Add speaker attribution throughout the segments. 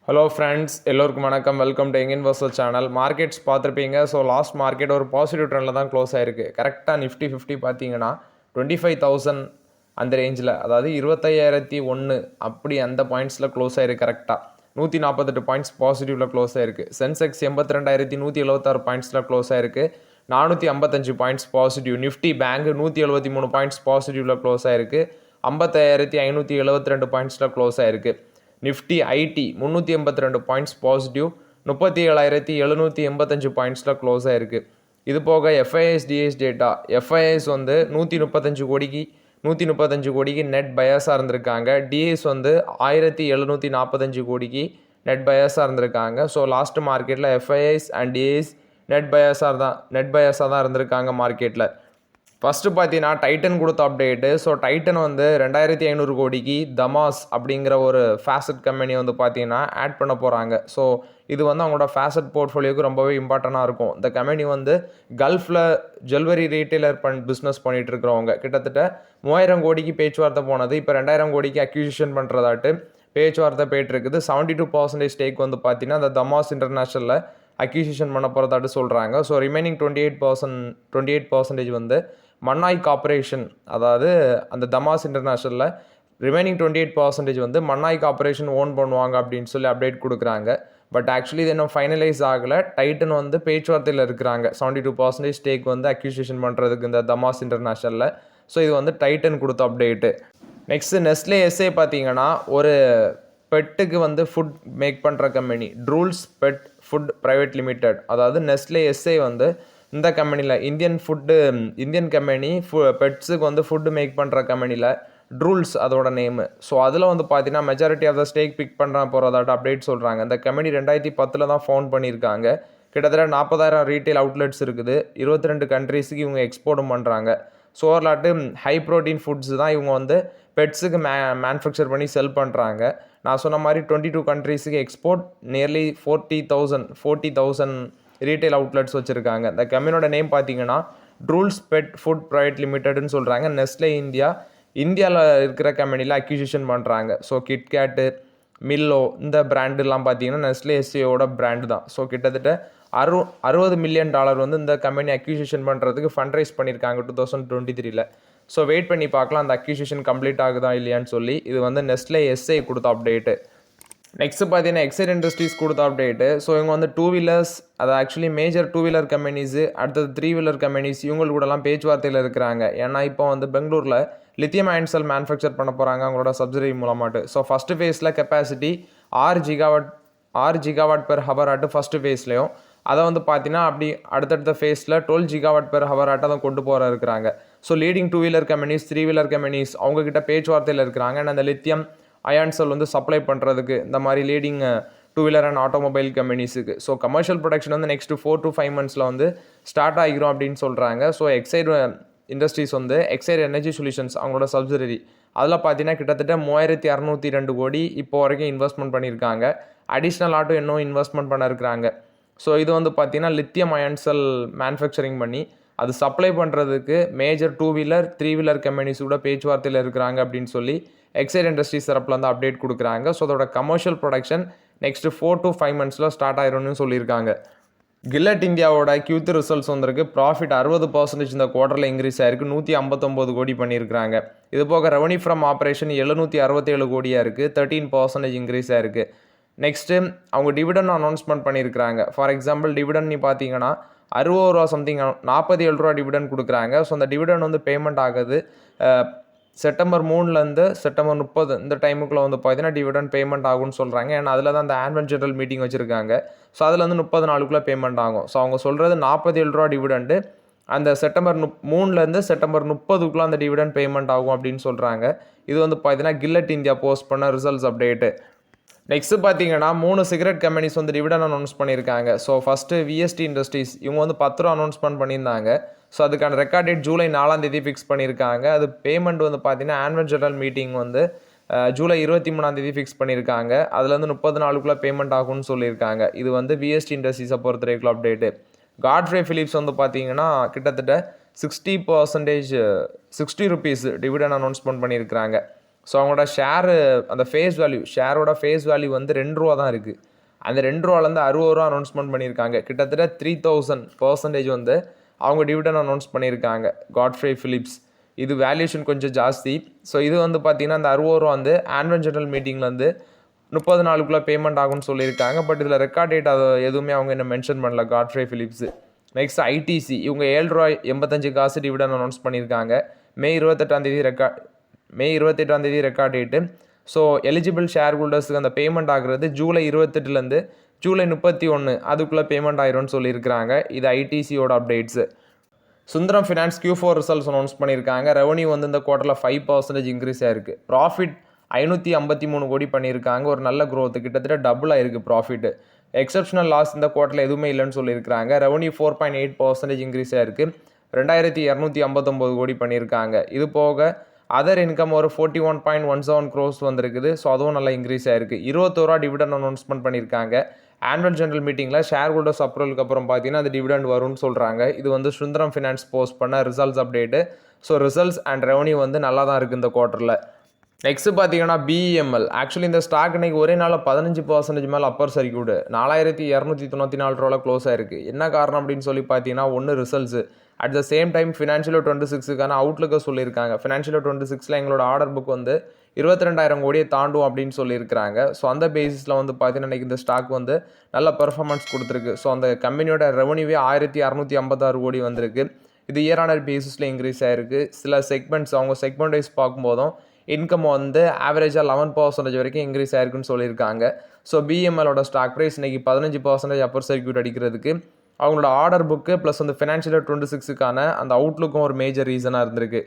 Speaker 1: Hello friends, எல்லோருக்கும் வணக்கம். Welcome to young investor channel. Markets பார்த்துருப்பீங்க. ஸோ லாஸ்ட் மார்க்கெட் ஒரு பாசிட்டிவ் ட்ரெண்டில் தான் க்ளோஸ் ஆயிருக்கு. கரெக்டாக நிஃப்டி 50 பார்த்தீங்கன்னா 25,000 அந்த ரேஞ்சில், அதாவது 25,001 அப்படி அந்த பாயிண்ட்ஸில் க்ளோஸ் ஆயிருக்கு. கரெக்டாக 148 பாயிண்ட்ஸ் பாசிட்டிவில் க்ளோஸ் ஆயிருக்கு. சென்செக்ஸ் 82,176 பாயிண்ட்ஸில் க்ளோஸ் ஆயிருக்கு. 455 points positive. Nifty bank 173 points பாசிட்டிவில் க்ளோஸ் ஆயிருக்கு. 55,572 பாயிண்ட்ஸில் க்ளோஸ் ஆயிருக்கு. நிஃப்டி ஐடி 382 பாயிண்ட்ஸ் பாசிட்டிவ், 37,785 பாயிண்ட்ஸில் க்ளோஸ் ஆயிருக்கு. இது போக எஃப்ஐஎஸ் டிஎஸ் டேட்டா, எஃப்ஐஎஸ் வந்து 135 கோடிக்கு நெட் பயாஸாக இருந்திருக்காங்க. டிஎஸ் வந்து 1,745 கோடிக்கு நெட் பயாஸாக இருந்திருக்காங்க. ஸோ லாஸ்ட் மார்க்கெட்டில் எஃப்ஐஎஸ் அண்ட் டிஎஸ் நெட் பயாஸாக தான் இருந்திருக்காங்க மார்க்கெட்டில். ஃபஸ்ட்டு பார்த்தீங்கன்னா டைட்டன் கொடுத்த அப்டேட்டு. ஸோ டைட்டன் வந்து 2,500 கோடிக்கு தமாஸ் அப்படிங்கிற ஒரு ஃபேசட் கம்பெனி வந்து பார்த்தீங்கன்னா ஆட் பண்ண போகிறாங்க. ஸோ இது வந்து அவங்களோட ஃபேசட் போர்ட்ஃபோலியோக்கு ரொம்பவே இம்பார்ட்டண்ட்டாக இருக்கும். இந்த கம்பெனி வந்து கல்ஃபில் ஜுவல்லரி ரீட்டைலர் பிஸ்னஸ் பண்ணிகிட்டு இருக்கிறவங்க. கிட்டத்தட்ட 3,000 கோடிக்கு பேச்சுவார்த்தை போனது. இப்போ 2,000 கோடிக்கு அக்யூசிஷன் பண்ணுறதாட்டு பேச்சுவார்த்தை போயிட்டுருக்குது. 72% ஸ்டேக் வந்து பார்த்தீங்கன்னா அந்த தமாஸ் இன்டர்நேஷ்னலில் அக்யூசிஷன் பண்ண போகிறதாட்டு சொல்கிறாங்க. ஸோ ரிமைனிங் 28% வந்து மன்னாய் கார்பரேஷன், அதாவது அந்த தமாஸ் இன்டர்நேஷ்னலில் ரிமைனிங் 28% வந்து மன்னாய் கார்பரேஷன் ஓன் பண்ணுவாங்க அப்படின்னு சொல்லி அப்டேட் கொடுக்குறாங்க. பட் ஆக்சுவலி இது இன்னும் ஃபைனலைஸ் ஆகலை. டைட்டன் வந்து பேச்சுவார்த்தையில் இருக்கிறாங்க 72% ஸ்டேக் வந்து அக்யூசிஷன் பண்ணுறதுக்கு இந்த தமாஸ் இன்டர்நேஷ்னலில். ஸோ இது வந்து டைட்டன் கொடுத்த அப்டேட்டு. நெக்ஸ்ட்டு நெஸ்லே எஸ்ஏ பார்த்தீங்கன்னா ஒரு பெட்டுக்கு வந்து ஃபுட் மேக் பண்ணுற company Drools pet food private limited, அதாவது நெஸ்லே எஸ்ஏ வந்து இந்த கம்பெனியில் இந்தியன் கம்பெனி பெட்ஸுக்கு வந்து ஃபுட்டு மேக் பண்ணுற கம்பெனியில் ட்ரூல்ஸ் அதோட நேமு. ஸோ அதில் வந்து பார்த்தீங்கன்னா majority of the stake pick பண்ணுற போகிறதாட்ட அப்டேட் சொல்கிறாங்க. இந்த கம்பெனி 2010 தான் ஃபவுண்ட் பண்ணியிருக்காங்க. கிட்டத்தட்ட 40,000 ரீட்டைல் அவுட்லெட்ஸ் இருக்குது. 22 கண்ட்ரீஸுக்கு இவங்க எக்ஸ்போர்ட்டும் பண்ணுறாங்க. ஸோ ஓரலாட்டு ஹை ப்ரோட்டீன் ஃபுட்ஸ் தான் இவங்க வந்து பெட்ஸுக்கு மேனுஃபேக்சர் பண்ணி செல் பண்ணுறாங்க. நான் சொன்ன மாதிரி 22 கண்ட்ரீஸுக்கு எக்ஸ்போர்ட், நியர்லி 40,000 ரீட்டைல் அவுட்லெட்ஸ் வச்சுருக்காங்க. இந்த கம்பெனியோட நேம் பார்த்தீங்கன்னா ட்ரூல்ஸ் பெட் ஃபுட் ப்ரைவேட் லிமிடெட்னு சொல்கிறாங்க. நெஸ்லே இந்தியாவில் இருக்கிற கம்பெனியில் அக்யூசிஷன் பண்ணுறாங்க. ஸோ கிட்கேட்டு, மில்லோ இந்த பிராண்டுலாம் பார்த்தீங்கன்னா நெஸ்லே எஸ்ஏயோட பிராண்டு தான். ஸோ கிட்டத்தட்ட $60 மில்லியன் வந்து இந்த கம்பெனி அக்யூசிஷன் பண்ணுறதுக்கு ஃபண்ட் ரைஸ் பண்ணியிருக்காங்க 2023. ஸோ வெயிட் பண்ணி பார்க்கலாம் அந்த அக்யூசிஷன் கம்ப்ளீட் ஆகுதா இல்லையான்னு சொல்லி. இது வந்து நெஸ்லே எஸ்ஏ கொடுத்த அப்டேட்டு. நெக்ஸ்ட்டு பார்த்தீங்கன்னா எக்ஸைட் இண்டஸ்ட்ரீஸ் கொடுத்த அப்டேட்டு. ஸோ இவங்க வந்து 2 வீலர்ஸ், அது ஆக்சுவலி மேஜர் 2 வீலர் கம்பெனிஸு, அடுத்தது 3 வீலர் கம்பெனிஸ் இவங்க கூடலாம் பேச்சுவார்த்தையில் இருக்கிறாங்க. ஏன்னா இப்போ வந்து பெங்களூரில் லித்தியம் அயன் செல் மேனுஃபேக்சர் பண்ண போகிறாங்க அவங்களோட சப்சிடரி மூலமாட்டு. ஸோ ஃபஸ்ட்டு ஃபேஸில் கெப்பாசிட்டி 6 ஜிகாவாட் பெர் ஹவர் ஆட்டு ஃபஸ்ட்டு ஃபேஸ்லையும், அதை வந்து பார்த்தீங்கன்னா அப்படி அடுத்தடுத்த ஃபேஸில் 12 ஜிகாவாட் பெர் ஹவர் ஆட்டை தான் கொண்டு போகிற இருக்கிறாங்க. So leading 2 wheeler companies, 3 wheeler companies அவங்கக்கிட்ட பேச்சுவார்த்தையில் இருக்கிறாங்க. அண்ட் அந்த லித்தியம் அயான் செல் வந்து சப்ளை பண்ணுறதுக்கு இந்த மாதிரி லீடிங் 2 வீலர் அண்ட் ஆட்டோமொபைல் கம்பெனிஸுக்கு. ஸோ கமர்ஷியல் ப்ரொடக்ஷன் வந்து நெக்ஸ்ட்டு 4 to 5 monthஸில் வந்து ஸ்டார்ட் ஆகிரும் அப்படின்னு சொல்கிறாங்க. ஸோ எக்ஸைட் இண்டஸ்ட்ரீஸ் வந்து எக்ஸைட் எனர்ஜி சொல்யூஷன்ஸ் அவங்களோட சப்சிடரி, அதில் பார்த்தீங்கன்னா கிட்டத்தட்ட 3,602 கோடி இப்போ வரைக்கும் இன்வெஸ்ட்மெண்ட் பண்ணியிருக்காங்க. அடிஷ்னல் ஆட்டும் இன்னும் இன்வெஸ்ட்மெண்ட் பண்ண இருக்கிறாங்க. ஸோ இது வந்து பார்த்தீங்கன்னா லித்தியம் அயன் செல் மேனுஃபேக்சரிங் பண்ணி அது சப்ளை பண்ணுறதுக்கு மேஜர் 2 வீலர் 3 வீலர் கம்பெனிஸ் கூட பேச்சுவார்த்தையில் இருக்கிறாங்க அப்படின்னு சொல்லி எக்ஸைட் இண்டஸ்ட்ரீஸ் தரப்பில் வந்து அப்டேட் கொடுக்குறாங்க. ஸோ அதோட கமர்ஷியல் ப்ரொடக்ஷன் நெக்ஸ்ட்டு 4 to 5 monthஸில் ஸ்டார்ட் ஆயிரும்னு சொல்லியிருக்காங்க. கில்லட் இந்தியாவோட Q3 ரிசல்ட்ஸ் வந்திருக்கு. ப்ராஃபிட் 60% இந்த குவார்ட்டரில் இன்க்ரீஸ் ஆயிருக்கு. 159 கோடி பண்ணியிருக்காங்க. இது போக ரெவன்யூ ஃப்ரம் ஆப்ரேஷன் 767 கோடியாக இருக்குது. 13% இன்க்ரீஸ் ஆயிருக்கு. நெக்ஸ்ட்டு அவங்க டிவிடன் அனௌன்ஸ்மெண்ட் பண்ணியிருக்கிறாங்க. ஃபார் எக்ஸாம்பிள் டிவிடன் நீ பார்த்தீங்கன்னா 60 ரூபா சம்திங் 47 ரூபா டிவிடன் கொடுக்குறாங்க. ஸோ அந்த டிவிடன் வந்து பேமெண்ட் ஆகுது செப்டம்பர் 3 செப்டம்பர் 30 இந்த டைமுக்குள்ளே வந்து பார்த்தீங்கன்னா டிவிடன் பேமெண்ட் ஆகும்னு சொல்கிறாங்க. ஏன்னா அதில் தான் அந்த ஆனுவல் ஜெனரல் மீட்டிங் வச்சுருக்காங்க. ஸோ அதில் வந்து 30 நாளுக்குள்ளே பேமெண்ட் ஆகும். ஸோ அவங்க சொல்கிறது 47 ரூபா டிவிடெண்டு அந்த செப்டம்பர் 3 செப்டம்பர் 30 அந்த டிவிடன் பேமெண்ட் ஆகும் அப்படின்னு சொல்கிறாங்க. இது வந்து பார்த்தீங்கன்னா கில்லட் இந்தியா போஸ்ட் பண்ண ரிசல்ட்ஸ் அப்டேட்டு. நெக்ஸ்ட்டு பார்த்தீங்கன்னா 3 சிகரெட் கம்பெனிஸ் வந்து டிவிடன் அனௌன்ஸ் பண்ணியிருக்காங்க. ஸோ ஃபஸ்ட்டு VST இண்டஸ்ட்ரீஸ் இவங்க வந்து 10 ரூபா அனௌன்ஸ்மெண்ட் பண்ணியிருந்தாங்க. ஸோ அதுக்கான ரெக்கார்ட் டேட் ஜூலை 4 ஃபிக்ஸ் பண்ணியிருக்காங்க. அது பேமெண்ட் வந்து பார்த்தீங்கன்னா ஆனுவல் ஜெனரல் மீட்டிங் வந்து ஜூலை 23 ஃபிக்ஸ் பண்ணியிருக்காங்க. அதில் வந்து 30 நாளுக்குள்ளே பேமெண்ட் ஆகும்னு சொல்லியிருக்காங்க. இது வந்து VST இண்டஸ்ட்ரீஸை பொறுத்த வரைக்கும் அப்டேட்டு. காட்ஃப்ரே ஃபிலிப்ஸ் வந்து பார்த்தீங்கன்னா கிட்டத்தட்ட 60% ₹60 டிவிடன் அனௌன்ஸ்மெண்ட் பண்ணியிருக்கிறாங்க. ஸோ அவங்களோட ஷேரு அந்த ஷேரோட ஃபேஸ் வேல்யூ வந்து ₹2 தான் இருக்குது. அந்த ₹2லேருந்து ₹60 அனௌன்ஸ்மெண்ட் பண்ணியிருக்காங்க. கிட்டத்தட்ட 3000% வந்து அவங்க டிவிடன் அனௌன்ஸ் பண்ணியிருக்காங்க காட்ஃப்ரே ஃபிலிப்ஸ். இது வேல்யூஷன் கொஞ்சம் ஜாஸ்தி. ஸோ இது வந்து பார்த்திங்கன்னா அந்த ₹60 வந்து ஆனுவல் ஜெனரல் மீட்டிங்கில் வந்து 30 நாளுக்குள்ளே பேமெண்ட் ஆகும்னு சொல்லியிருக்காங்க. பட் இதில் ரெக்கார்ட் டேட் அதை எதுவுமே அவங்க என்ன மென்ஷன் பண்ணல காட்ஃப்ரே ஃபிலிப்ஸு. நெக்ஸ்ட் ஐடிசி இவங்க ₹7.85 டிவிடன் அனௌன்ஸ் பண்ணியிருக்காங்க. May 28 record date. So eligible share ஹோல்டர்ஸுக்கு அந்த பேமெண்ட் ஆகுறது ஜூலை 28லேருந்து ஜூலை 31 அதுக்குள்ளே பேமெண்ட் ஆயிரும்னு சொல்லியிருக்கிறாங்க. இது ஐடிசியோட updates. Sundaram Finance Q4 results announce பண்ணியிருக்காங்க. ரெவன்யூ வந்து இந்த குவார்ட்டரில் 5% இன்க்ரீஸ் ஆயிருக்கு. ப்ராஃபிட் 553 கோடி பண்ணியிருக்காங்க. ஒரு நல்ல க்ரோத், கிட்டத்தட்ட டபுள் ஆயிருக்கு ப்ராஃபிட். எக்ஸப்ஷனல் லாஸ் இந்த குவார்ட்டரில் எதுவுமே இல்லைன்னு சொல்லியிருக்காங்க. ரெவன்யூ 4.8% இன்க்ரீஸ் ஆயிருக்கு. 2259 கோடி பண்ணியிருக்காங்க. இது போக அதர் இன்கம் ஒரு 41.17 crores வந்திருக்குது. ஸோ அதுவும் நல்லா இன்க்ரீஸ் ஆயிருக்கு. ₹21 டிவிடன் அனௌன்ஸ்மெண்ட் பண்ணியிருக்காங்க. ஆனுவல் ஜெனரல் மீட்டிங்கில் ஷேர் ஹோல்டர்ஸ் அப்ரூவலுக்கு அப்புறம் பார்த்தீங்கன்னா அது டிவிடெண்ட் வரும்னு சொல்கிறாங்க. இது வந்து சுந்தரம் ஃபினான்ஸ் போஸ்ட் பண்ண results update. So results and revenue வந்து நல்லா தான் இருக்குது இந்த குவார்ட்டரில். நெக்ஸ்ட் பார்த்தீங்கன்னா BEML. ஆக்சுவலி இந்த ஸ்டாக் இன்னைக்கு ஒரே நாளில் 15% மேலே அப்பர் சர்க்யூட் ₹4294 க்ளோஸ் ஆயிருக்கு. என்ன காரணம் அப்படின்னு சொல்லி பார்த்தீங்கன்னா ஒன்று results, at the same time financial 26க்கான அவுட்லுக்கை சொல்லியிருக்காங்க. ஃபினான்ஷியல் 26ல் எங்களோட ஆர்டர் புக் வந்து 22,000 கோடியை தாண்டும் அப்படின்னு சொல்லியிருக்கிறாங்க. ஸோ அந்த பேசிஸில் வந்து பார்த்தீங்கன்னா இன்றைக்கி இந்த ஸ்டாக் வந்து நல்ல பெர்ஃபார்மன்ஸ் கொடுத்துருக்கு. ஸோ அந்த கம்பெனியோட ரெவன்யூவே 1656 கோடி வந்திருக்கு. இது இயர் ஆனர் பேசிஸில் இன்க்ரீஸ் ஆகிருக்கு. சில செக்மெண்ட்ஸ் அவங்க செக்மெண்ட் வைஸ் பார்க்கும்போதும் இன்கம் வந்து ஆவரேஜாக 11% வரைக்கும் இன்க்ரீஸ் ஆயிருக்குன்னு சொல்லியிருக்காங்க. ஸோ BEMLோட ஸ்டாக் ப்ரைஸ் இன்றைக்கி 15% அப்பர் சர்க்யூட் அடிக்கிறதுக்கு அவங்களோட ஆர்டர் புக்கு ப்ளஸ் வந்து ஃபினான்ஷியல் 26க்கான அந்த அவுட்லுக்கும் ஒரு மேஜர் ரீசனாக இருந்திருக்கு.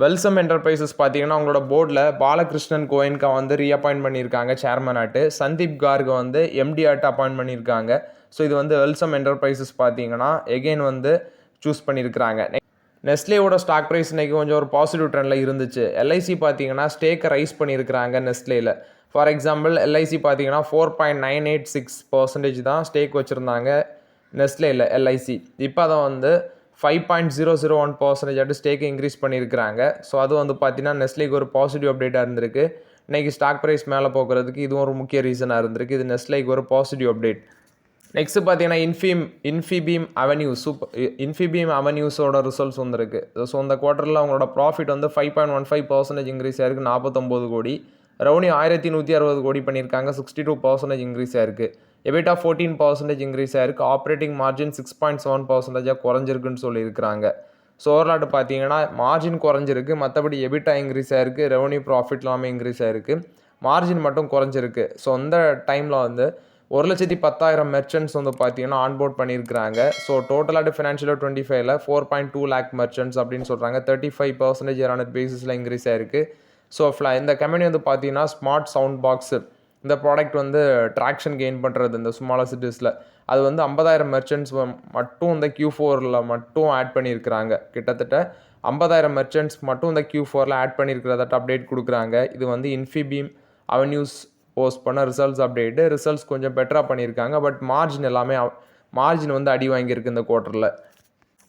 Speaker 1: வெல்சம் என்டர்பிரைசஸ் பார்த்தீங்கன்னா அவங்களோட போர்டில் பாலகிருஷ்ணன் கோயன்கா வந்து ரீஅப்பாயின்ட் பண்ணியிருக்காங்க சேர்மன் ஆட்டு. சந்தீப் கார்கை வந்து MD ஆட்டு அப்பாயின்ட் பண்ணியிருக்காங்க. ஸோ இது வந்து வெல்சம் என்டர்பிரைசஸ் பார்த்தீங்கன்னா எகெயின் வந்து சூஸ் பண்ணியிருக்கிறாங்க. நெஸ்லேயோட ஸ்டாக் ப்ரைஸ் இன்றைக்கி கொஞ்சம் ஒரு பாசிட்டிவ் ட்ரெண்டில் இருந்துச்சு. LIC பார்த்தீங்கன்னா ஸ்டேக்கை ரைஸ் பண்ணியிருக்கிறாங்க நெஸ்லேயில். ஃபார் எக்ஸாம்பிள் LIC பார்த்தீங்கன்னா 4.986% தான் ஸ்டேக் வச்சுருந்தாங்க நெஸ்லேயில் LIC. இப்போ அதை வந்து 5.001% ஸ்டேக்கை இன்க்ரீஸ் பண்ணியிருக்கிறாங்க. ஸோ அது வந்து பார்த்தீங்கன்னா நெஸ்லேக்கு ஒரு பாசிட்டிவ் அப்டேட்டாக இருந்திருக்கு. இன்றைக்கி ஸ்டாக் ப்ரைஸ் மேலே போகிறதுக்கு இதுவும் ஒரு முக்கிய ரீசனாக இருந்திருக்கு. இது நெஸ்லேக்கு ஒரு பாசிட்டிவ் அப்டேட். நெக்ஸ்ட் பார்த்தீங்கன்னா இன்ஃபிபீம் அவென்யூஸோட ரிசல்ட்ஸ் வந்துருக்கு. ஸோ இந்த குவார்ட்டரில் அவங்களோட ப்ராஃபிட் வந்து 5.15% இன்க்ரீஸ் ஆயிருக்கு, 49 கோடி. ரெவன்யூ 1160 கோடி பண்ணியிருக்காங்க, 62% இன்க்ரீஸ் ஆயிருக்கு. எபிட்டா 14% இன்க்ரீஸ் ஆயிருக்கு. ஆப்ரேட்டிங் மார்ஜின் 6.7% குறைஞ்சிருக்குன்னு சொல்லியிருக்கிறாங்க. ஸோ ஓவரால் பார்த்தீங்கன்னா மார்ஜின் குறைஞ்சிருக்கு, மற்றபடி எபிட்டா இன்க்ரீஸ் ஆயிருக்கு, ரெவன்யூ ப்ராஃபிட் எல்லாமே இன்க்ரீஸ் ஆயிருக்கு, மார்ஜின் மட்டும் குறைஞ்சிருக்கு. ஸோ அந்த டைமில் வந்து 1,10,000 மெர்ச்சன்ட்ஸ் வந்து பார்த்தீங்கன்னா ஆன்போர்ட் பண்ணியிருக்கிறாங்க. ஸோ டோட்டலாக ஃபினான்ஷியல் 25ல் 4.2 lakh மெர்ச்சன்ட்ஸ் அப்படின்னு சொல்கிறாங்க. 35% இயர் ஆனர் பேசிஸில் இன்க்ரீஸ் ஆயிருக்கு. ஸோ இந்த கம்பெனி வந்து பார்த்தீங்கன்னா ஸ்மார்ட் சவுண்ட் பாக்ஸு இந்த ப்ராடக்ட் வந்து ட்ராக்ஷன் கெயின் பண்ணுறது இந்த ஸ்மாலர் சிட்டிஸில். அது வந்து 50,000 மெர்ச்சன்ட்ஸ் மட்டும் இந்த Q4ல் மட்டும் ஆட் பண்ணியிருக்கிறாங்க. கிட்டத்தட்ட 50,000 மெர்ச்சன்ட்ஸ் மட்டும் இந்த Q4ல் ஆட் பண்ணியிருக்கிறதாட்ட அப்டேட் கொடுக்குறாங்க. இது வந்து இன்ஃபிபீம் அவென்யூஸ் போஸ்ட் பண்ண ரிசல்ட்ஸ் அப்டேட்டு. ரிசல்ட்ஸ் கொஞ்சம் பெட்டராக பண்ணியிருக்காங்க. பட் மார்ஜின் வந்து அடி வாங்கியிருக்கு இந்த குவார்ட்டரில்.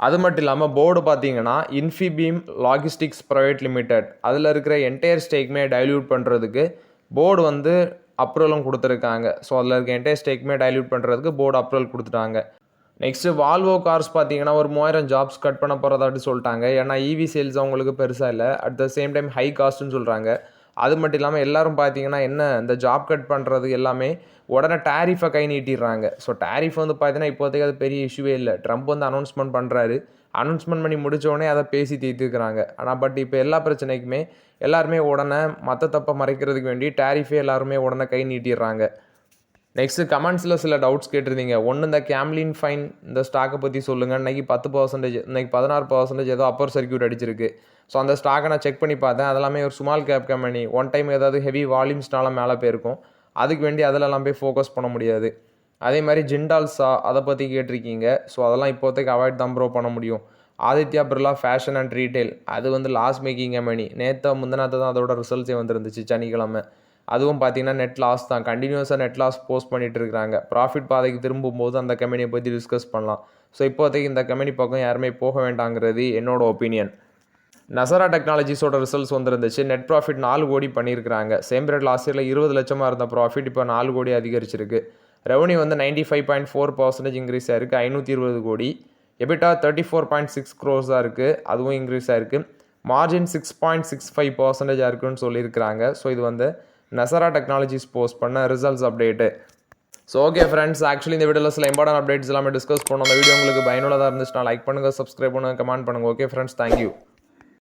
Speaker 1: அது மட்டும் இல்லாமல் போர்டு பார்த்தீங்கன்னா இன்ஃபிபீம் லாஜிஸ்டிக்ஸ் ப்ரைவேட் லிமிடெட் அதில் இருக்கிற என்டையர் ஸ்டேக்குமே டைல்யூட் பண்ணுறதுக்கு போர்டு வந்து அப்ரூவலும் கொடுத்துருக்காங்க. ஸோ அதில் இருக்க என்டையர் ஸ்டேக்குமே டைல்யூட் பண்ணுறதுக்கு போர்டு அப்ரூவல் கொடுத்துட்டாங்க. நெக்ஸ்ட்டு வால்வோ கார்ஸ் பார்த்தீங்கன்னா ஒரு 3000 ஜாப்ஸ் கட் பண்ண போகிறதாட்டு சொல்லிட்டாங்க. ஏன்னா EV சேல்ஸ் அவங்களுக்கு பெருசாக இல்லை, at the same time high காஸ்ட்டுன்னு சொல்கிறாங்க. அது மட்டும் இல்லாமல் எல்லோரும் பார்த்தீங்கன்னா இந்த ஜாப் கட் பண்ணுறது எல்லாமே உடனே டேரிஃபை கை நீட்டிடுறாங்க. ஸோ டேரிஃப் வந்து பார்த்தீங்கன்னா இப்போதைக்கு அது பெரிய இஷ்யூவே இல்லை. ட்ரம்ப் வந்து அனௌன்ஸ்மெண்ட் பண்ணுறாரு, அனௌன்ஸ்மெண்ட் பண்ணி முடித்தோடனே அதை பேசி தீர்த்துக்கிறாங்க. ஆனால் பட் இப்போ எல்லா பிரச்சனைக்குமே எல்லாருமே உடனே மற்ற தப்பை மறைக்கிறதுக்கு வேண்டி டேரிஃபே எல்லாருமே உடனே கை நீட்டிடுறாங்க. நெக்ஸ்ட்டு கமெண்ட்ஸில் சில டவுட்ஸ் கேட்டிருந்தீங்க. ஒன்று இந்த கேம்லின் ஃபைன் இந்த ஸ்டாக்கை பற்றி சொல்லுங்கள். இன்றைக்கி 10%, இன்றைக்கி 16% ஏதோ அப்பர் சர்க்யூட் அடிச்சிருக்கு. ஸோ அந்த ஸ்டாக்கை நான் செக் பண்ணி பார்த்தேன். அதெல்லாமே ஒரு small cap company. One time ஏதாவது ஹெவி வால்யூம்ஸ்னால மேலே போயிருக்கும், அதுக்கு வேண்டி அதிலெல்லாம் போய் ஃபோக்கஸ் பண்ண முடியாது. அதே மாதிரி ஜிண்டால்ஸா அதை பற்றி கேட்டிருக்கீங்க. ஸோ அதெல்லாம் இப்போதைக்கு அவாய்ட் தான் ப்ரோ பண்ண முடியும். Aditya Birla fashion and retail அது வந்து லாஸ் மேக்கிங் கம்பெனி. முந்தினத்தை தான் அதோட ரிசல்ட்ஸே வந்துருந்துச்சு சனிக்கிழமை. அதுவும் பார்த்தீங்கன்னா நெட் லாஸ் தான், கண்டினியூஸாக நெட் லாஸ் போஸ்ட் பண்ணிட்டு இருக்கிறாங்க. ப்ராஃபிட் பாதைக்கு திரும்பும்போது அந்த கம்பெனியை பற்றி டிஸ்கஸ் பண்ணலாம். ஸோ இப்போதைக்கு இந்த கம்பெனி பக்கம் யாருமே போக வேண்டாங்கிறது என்னோட ஒப்பீனியன். நசரா டெக்னாலஜிஸோட ரிசல்ட்ஸ் வந்துருந்துச்சு. நெட் ப்ராஃபிட் 4 கோடி பண்ணியிருக்காங்க. சேம் பீரியட் லாஸ்ட் இயரில் 20 லட்சமாக இருந்த ப்ராஃபிட் இப்போ 4 கோடி அதிகரிச்சிருக்கு. ரெவன்யூ வந்து 95.4% இன்க்ரீஸ் ஆயிருக்கு, 520 கோடி. எபிட்டா 34.6 க்ரோஸாக இருக்குது, அதுவும் இன்க்ரீஸ் ஆயிருக்கு. மார்ஜின் 6.65% இருக்குன்னு சொல்லியிருக்கிறாங்க. ஸோ இது வந்து நசரா டெக்னாலஜிஸ் போஸ்ட் பண்ண results update. So okay friends, actually இந்த வீடியோவில் சில இம்பார்ட்டன்ட் அப்டேட்ஸ் எல்லாமே டிஸ்கஸ் பண்ணோம். அந்த வீடியோ உங்களுக்கு பயனுள்ளதாக இருந்துச்சுன்னா லைக் பண்ணுங்கள், சப்ஸ்கிரைப் பண்ணுங்கள், கமெண்ட் பண்ணுங்கள். Okay friends, thank you.